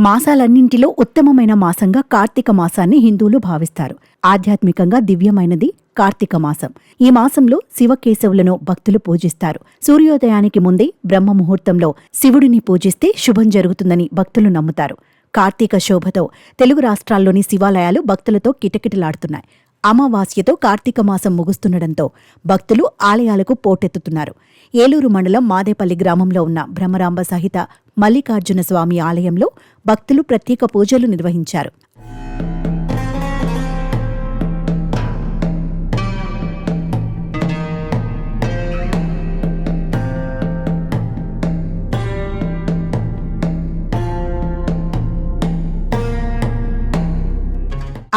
మాసాలన్నింటిలో ఉత్తమమైన మాసంగా కార్తీక మాసాన్ని హిందువులు భావిస్తారు. ఆధ్యాత్మికంగా దివ్యమైనది కార్తీక మాసం. ఈ మాసంలో శివకేశవులను భక్తులు పూజిస్తారు. సూర్యోదయానికి ముందే బ్రహ్మ ముహూర్తంలో శివుడిని పూజిస్తే శుభం జరుగుతుందని భక్తులు నమ్ముతారు. కార్తీక శోభతో తెలుగు రాష్ట్రాల్లోని శివాలయాలు భక్తులతో కిటకిటలాడుతున్నాయి. అమావాస్యతో కార్తీక మాసం ముగుస్తుండటంతో భక్తులు ఆలయాలకు పోటెత్తుతున్నారు. ఏలూరు మండలం మాదేపల్లి గ్రామంలో ఉన్న బ్రహ్మరాంబ సహిత మల్లికార్జున స్వామి ఆలయంలో భక్తులు ప్రత్యేక పూజలు నిర్వహించారు.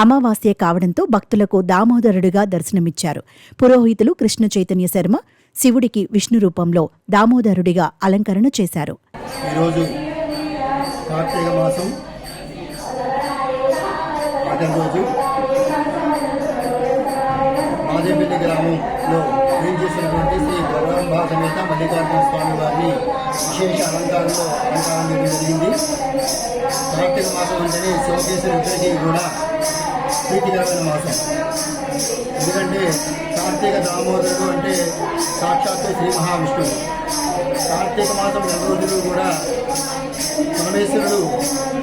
అమావాస్య కావడంతో భక్తులకు దామోదరుడిగా దర్శనమిచ్చారు. పురోహితులు కృష్ణ చైతన్య శర్మ శివుడికి విష్ణు రూపంలో దామోదరుడిగా అలంకరణ చేశారు. ఈరోజు కార్తీక మాసం రోజు మాదేపల్లి గ్రామంలో ఏం చేసినటువంటి శ్రీ బ్రహ్మరాంబ సమేత మల్లికార్జున స్వామి వారిని విశేష అలంకారం చేయడం జరిగింది. కార్తీక మాసం అంటేనే శివకేశవులందరికీ కూడా ప్రీతికరమైన మాసం. ఎందుకంటే కార్తీక దామోదరుడు అంటే సాక్షాత్తు శ్రీ మహావిష్ణువు. కార్తీక మాసం 2 రోజులు కూడా పరమేశ్వరుడు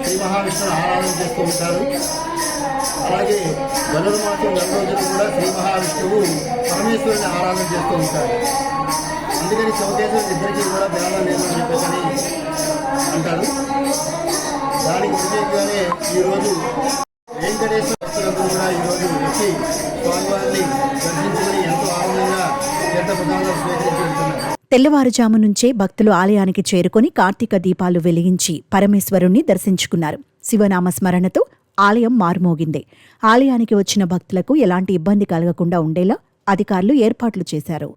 శ్రీ మహావిష్ణువుని ఆరాధన చేస్తూ ఉంటారు. అలాగే ధనుర్మాసం 2 రోజులు కూడా శ్రీ మహావిష్ణువు పరమేశ్వరుని ఆరాధన చేస్తూ ఉంటారు. అందుకని శివకేశవులు ఇద్దరికీ కూడా భేదం లేదు అని చెప్పేసి అంటారు. దానికి ప్రత్యేకంగానే ఈరోజు వెంకటేశ్వర భక్తులందరూ కూడా ఈరోజు వచ్చి స్వామివారిని దర్శించుకుని ఎంతో ఆనందంగా తీర్థ ప్రసాదాలు స్వీకరించి వెళ్తున్నారు. తెల్లవారుజాము నుంచే భక్తులు ఆలయానికి చేరుకుని కార్తీక దీపాలు వెలిగించి పరమేశ్వరుణ్ణి దర్శించుకున్నారు. శివనామ స్మరణతో ఆలయం మారుమోగింది. ఆలయానికి వచ్చిన భక్తులకు ఎలాంటి ఇబ్బంది కలగకుండా ఉండేలా అధికారులు ఏర్పాట్లు చేశారు.